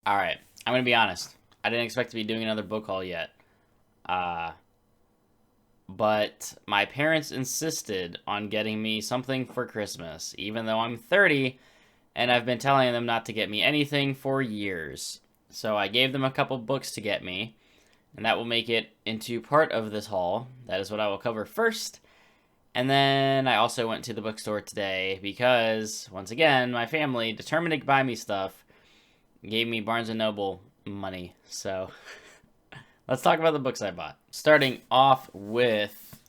Alright, I'm gonna be honest. I didn't expect to be doing another book haul yet. Uh, but my parents insisted on getting me something for Christmas, even though I'm 30 and I've been telling them not to get me anything for years. So I gave them a couple books to get me, and that will make it into part of this haul. That is what I will cover first. And then I also went to the bookstore today because, once again, my family, determined to buy me stuff, gave me Barnes& and Noble money. So let's talk about the books I bought. Starting off with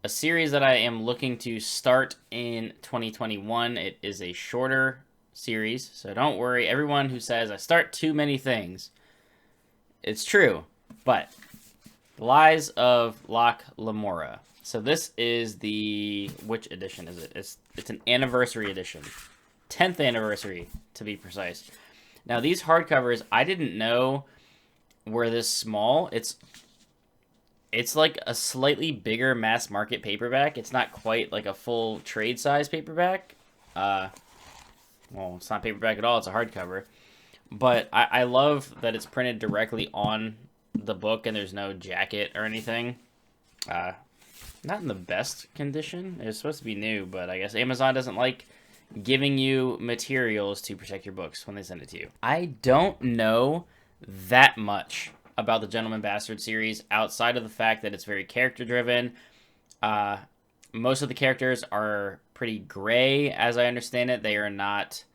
a series that I am looking to start in 2021. It is a shorter series, so don't worry. Everyone who says I start too many things, it's true. But The Lies of Locke Lamora. So this is which edition is it? It's an anniversary edition. 10th anniversary, to be precise. Now, these hardcovers, I didn't know were this small. It's like a slightly bigger mass market paperback. It's not quite like a full trade size paperback. Well, it's not paperback at all. It's a hardcover. But I love that it's printed directly on the book and there's no jacket or anything. Not in the best condition. It's supposed to be new, but I guess Amazon doesn't like giving you materials to protect your books when they send it to you. I don't know that much about the Gentleman Bastard series outside of the fact that it's very character driven. Most of the characters are pretty gray, as I understand it. They are not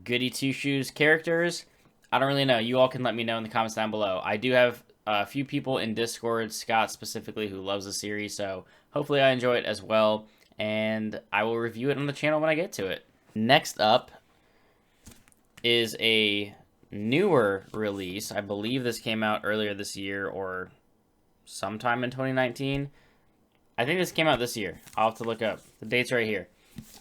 goody two shoes characters. I don't really know. You all can let me know in the comments down below. I do have a few people in Discord, Scott specifically, who loves the series, so hopefully I enjoy it as well, and I will review it on the channel when I get to it. Next up is a newer release. I believe this came out earlier this year or sometime in 2019. I think this came out this year. I'll have to look up. The date's right here.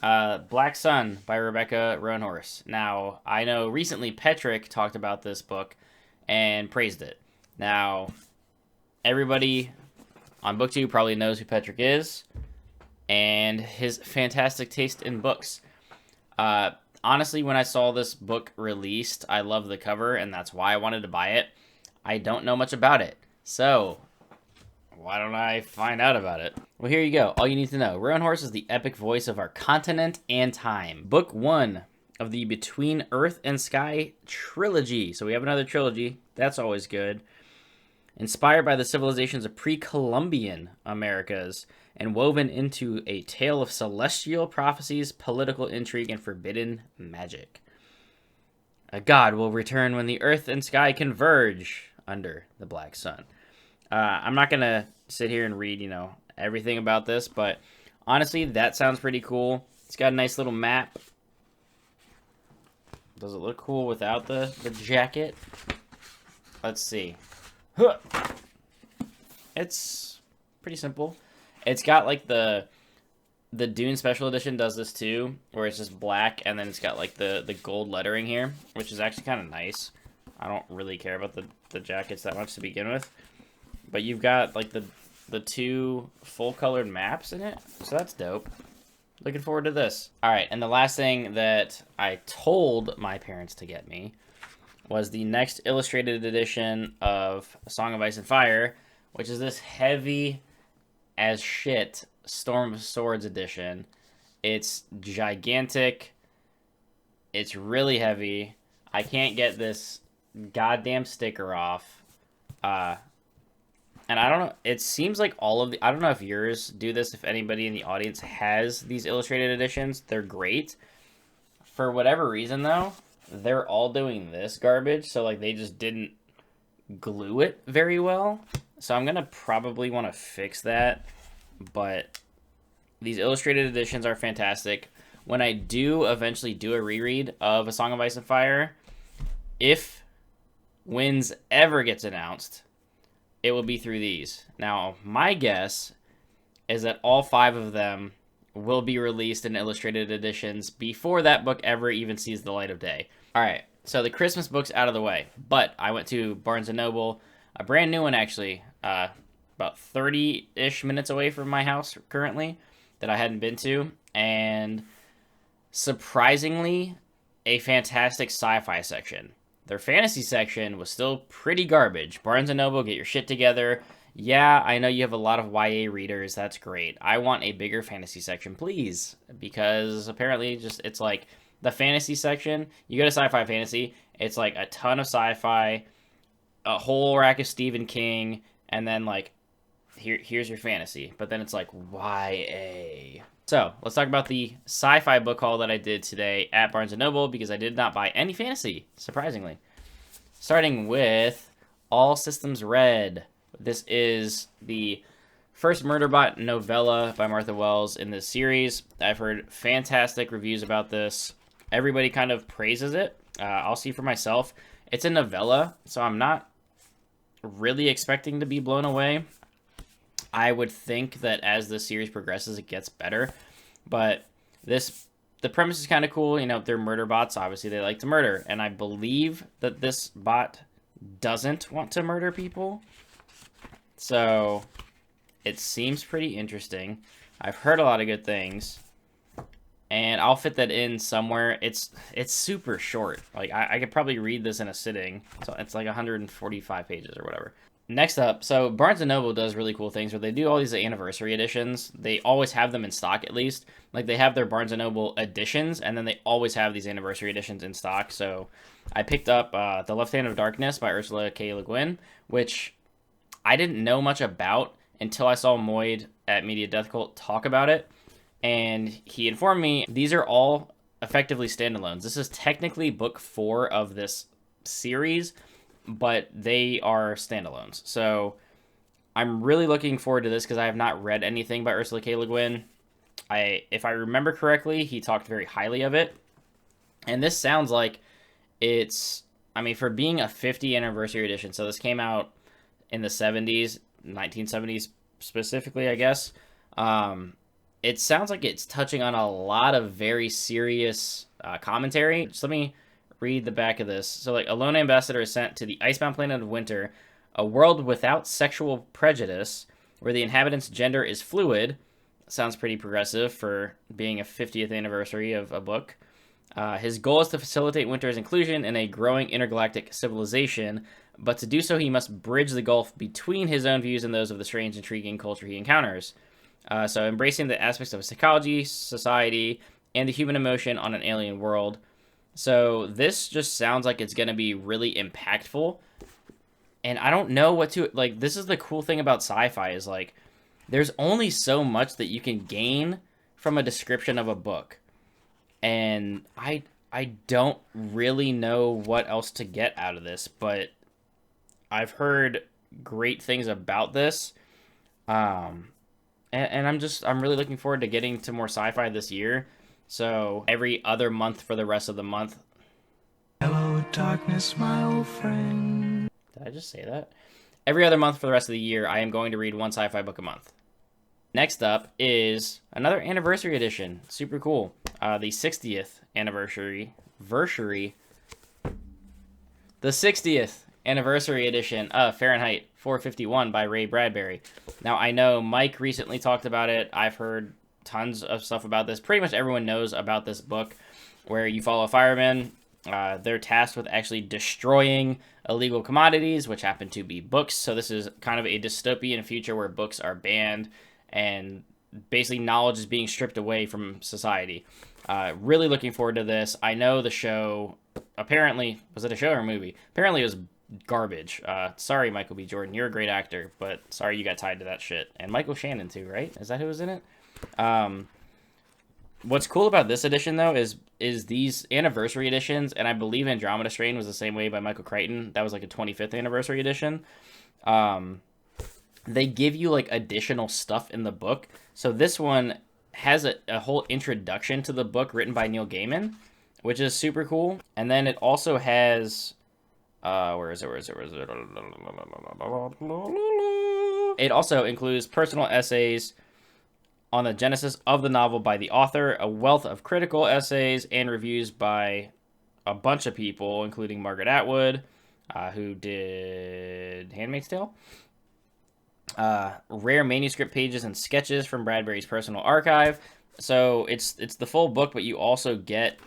Black Sun by Rebecca Roanhorse. Now, I know recently Petrick talked about this book and praised it. Now, everybody on BookTube probably knows who Petrick is and his fantastic taste in books. Honestly, when I saw this book released, I loved the cover, and that's why I wanted to buy it. I don't know much about it, so why don't I find out about it? Well, here you go. All you need to know. Roanhorse is the epic voice of our continent and time. Book 1 of the Between Earth and Sky trilogy. So we have another trilogy. That's always good. Inspired by the civilizations of pre-Columbian Americas and woven into a tale of celestial prophecies, political intrigue, and forbidden magic. A god will return when the earth and sky converge under the Black Sun. I'm not going to sit here and read, everything about this, but honestly, that sounds pretty cool. It's got a nice little map. Does it look cool without the jacket? Let's see. It's pretty simple. It's got like the Dune Special Edition does this too, where it's just black and then it's got like the gold lettering here, which is actually kind of nice. I don't really care about the jackets that much to begin with. But you've got like the two full colored maps in it, so that's dope. Looking forward to this. All right, and the last thing that I told my parents to get me was the next illustrated edition of A Song of Ice and Fire, which is this heavy as shit Storm of Swords edition. It's gigantic. It's really heavy. I can't get this goddamn sticker off. And I don't know, it seems like I don't know if yours do this, if anybody in the audience has these illustrated editions. They're great. For whatever reason, though, they're all doing this garbage, so, like, they just didn't glue it very well. So I'm going to probably want to fix that, but these illustrated editions are fantastic. When I do eventually do a reread of A Song of Ice and Fire, if Wins ever gets announced, it will be through these. Now, my guess is that all 5 of them will be released in illustrated editions before that book ever even sees the light of day. All right, so the Christmas book's out of the way, but I went to Barnes & Noble, a brand new one actually, about 30-ish minutes away from my house currently, that I hadn't been to, and surprisingly, a fantastic sci-fi section. their fantasy section was still pretty garbage. Barnes & Noble, get your shit together. Yeah, I know you have a lot of YA readers. That's great. I want a bigger fantasy section, please. Because apparently it's like the fantasy section. You go to sci-fi fantasy, it's like a ton of sci-fi, a whole rack of Stephen King, and then like here's your fantasy. But then it's like YA. So let's talk about the sci-fi book haul that I did today at Barnes & Noble, because I did not buy any fantasy, surprisingly. Starting with All Systems Red. This is the first Murderbot novella by Martha Wells in this series. I've heard fantastic reviews about this. Everybody kind of praises it. I'll see for myself. It's a novella, so I'm not really expecting to be blown away. I would think that as the series progresses, it gets better. But the premise is kind of cool. You know, they're murder bots. Obviously, they like to murder. And I believe that this bot doesn't want to murder people. So it seems pretty interesting. I've heard a lot of good things. And I'll fit that in somewhere. It's super short. Like, I could probably read this in a sitting. So it's like 145 pages or whatever. Next up, so Barnes & Noble does really cool things where they do all these anniversary editions. They always have them in stock, at least. Like, they have their Barnes & Noble editions, and then they always have these anniversary editions in stock. So I picked up The Left Hand of Darkness by Ursula K. Le Guin, which I didn't know much about until I saw Moid at Media Death Cult talk about it. And he informed me these are all effectively standalones. This is technically book 4 of this series, but they are standalones. So I'm really looking forward to this because I have not read anything by Ursula K. Le Guin. If I remember correctly, he talked very highly of it. And this sounds like it's, I mean, for being a 50th anniversary edition, so this came out in the 70s, 1970s specifically, I guess. It sounds like it's touching on a lot of very serious commentary. Just let me read the back of this. So, like, a lone ambassador is sent to the icebound planet of Winter, a world without sexual prejudice, where the inhabitants' gender is fluid. Sounds pretty progressive for being a 50th anniversary of a book. His goal is to facilitate Winter's inclusion in a growing intergalactic civilization, but to do so he must bridge the gulf between his own views and those of the strange, intriguing culture he encounters. So embracing the aspects of psychology, society, and the human emotion on an alien world. So this just sounds like it's going to be really impactful. And I don't know what to, like, this is the cool thing about sci-fi is, like, there's only so much that you can gain from a description of a book. And I don't really know what else to get out of this, but I've heard great things about this. And I'm really looking forward to getting to more sci-fi this year. So every other month for the rest of the month. Hello, darkness, my old friend. Did I just say that? Every other month for the rest of the year, I am going to read one sci-fi book a month. Next up is another anniversary edition. Super cool. The 60th anniversary. The 60th anniversary edition of Fahrenheit 451 by Ray Bradbury. Now, I know Mike recently talked about it. I've heard tons of stuff about this. Pretty much everyone knows about this book, where you follow firemen. They're tasked with actually destroying illegal commodities, which happen to be books. So this is kind of a dystopian future where books are banned and basically knowledge is being stripped away from society. Really looking forward to this. I know the show, apparently, was it a show or a movie? Apparently it was garbage. Sorry, Michael B. Jordan, you're a great actor, but sorry you got tied to that shit. And Michael Shannon too, right? Is that who was in it? What's cool about this edition, though, is these anniversary editions, and I believe Andromeda Strain was the same way by Michael Crichton. That was like a 25th anniversary edition. They give you like additional stuff in the book. So this one has a whole introduction to the book written by Neil Gaiman, which is super cool. And then it also has, where is it? It also includes personal essays on the genesis of the novel by the author, a wealth of critical essays and reviews by a bunch of people, including Margaret Atwood, who did Handmaid's Tale. Rare manuscript pages and sketches from Bradbury's personal archive. So it's the full book, but you also get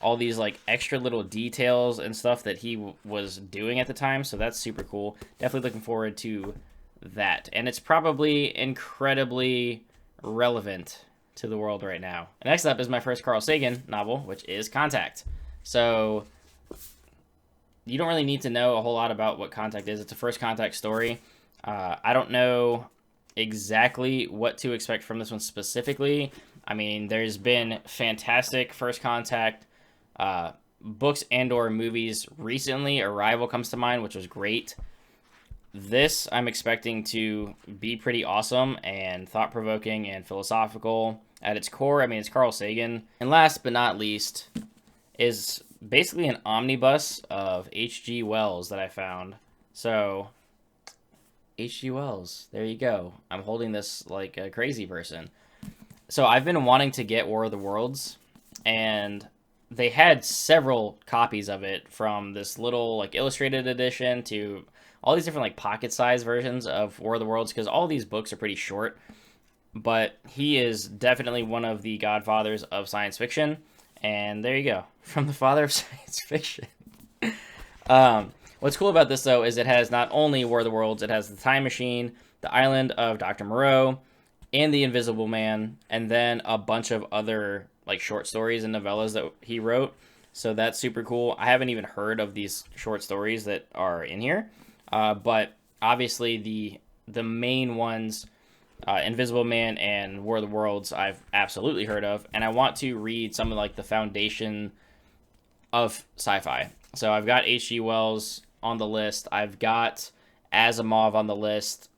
all these like extra little details and stuff that he was doing at the time. So that's super cool. Definitely looking forward to that. And it's probably incredibly relevant to the world right now. Next up is my first Carl Sagan novel, which is Contact. So you don't really need to know a whole lot about what Contact is. It's a first contact story. I don't know exactly what to expect from this one specifically. I mean, there's been fantastic first contact books and or movies recently. Arrival comes to mind, which was great. This I'm expecting to be pretty awesome and thought-provoking and philosophical at its core. I mean, it's Carl Sagan. And last but not least is basically an omnibus of H.G. Wells that I found. So, H.G. Wells, there you go. I'm holding this like a crazy person. So I've been wanting to get War of the Worlds, and they had several copies of it, from this little like illustrated edition to all these different like pocket-sized versions of War of the Worlds, because all these books are pretty short. But he is definitely one of the godfathers of science fiction, and there you go, from the father of science fiction. What's cool about this, though, is it has not only War of the Worlds, it has the Time Machine, the Island of Dr. Moreau, and the Invisible Man, and then a bunch of other like short stories and novellas that he wrote. So that's super cool. I haven't even heard of these short stories that are in here, but obviously the main ones, Invisible Man and War of the Worlds, I've absolutely heard of, and I want to read some of like the foundation of sci-fi. So I've got H.G. Wells on the list. I've got Asimov on the list.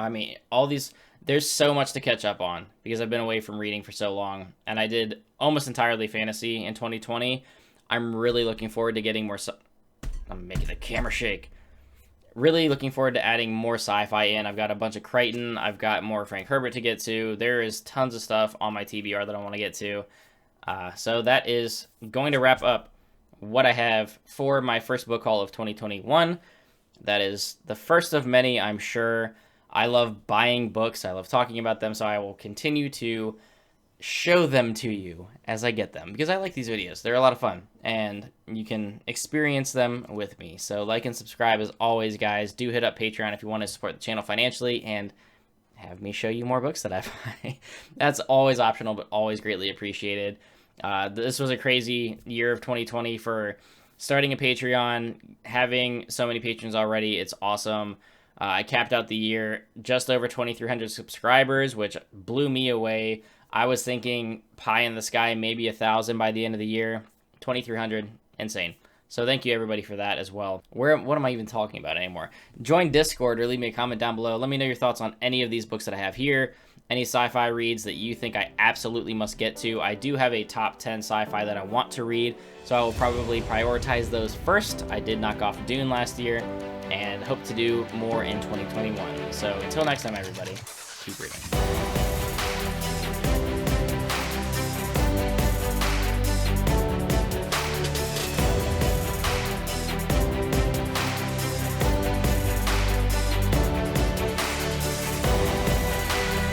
I mean, all these, there's so much to catch up on because I've been away from reading for so long, and I did almost entirely fantasy in 2020. I'm really looking forward to getting more, I'm making the camera shake. Really looking forward to adding more sci-fi in. I've got a bunch of Crichton. I've got more Frank Herbert to get to. There is tons of stuff on my TBR that I want to get to. So that is going to wrap up what I have for my first book haul of 2021. That is the first of many, I'm sure. I love buying books. I love talking about them, so I will continue to show them to you as I get them, because I like these videos. They're a lot of fun, and you can experience them with me. So like and subscribe as always, guys. Do hit up Patreon if you want to support the channel financially and have me show you more books that I buy. That's always optional, but always greatly appreciated. This was a crazy year of 2020 for starting a Patreon, having so many patrons already. It's awesome. I capped out the year just over 2,300 subscribers, which blew me away. I was thinking pie in the sky, maybe 1,000 by the end of the year. 2,300, insane. So thank you everybody for that as well. What am I even talking about anymore? Join Discord or leave me a comment down below. Let me know your thoughts on any of these books that I have here. Any sci-fi reads that you think I absolutely must get to. I do have a top 10 sci-fi that I want to read, so I will probably prioritize those first. I did knock off Dune last year and hope to do more in 2021. So until next time, everybody, keep reading.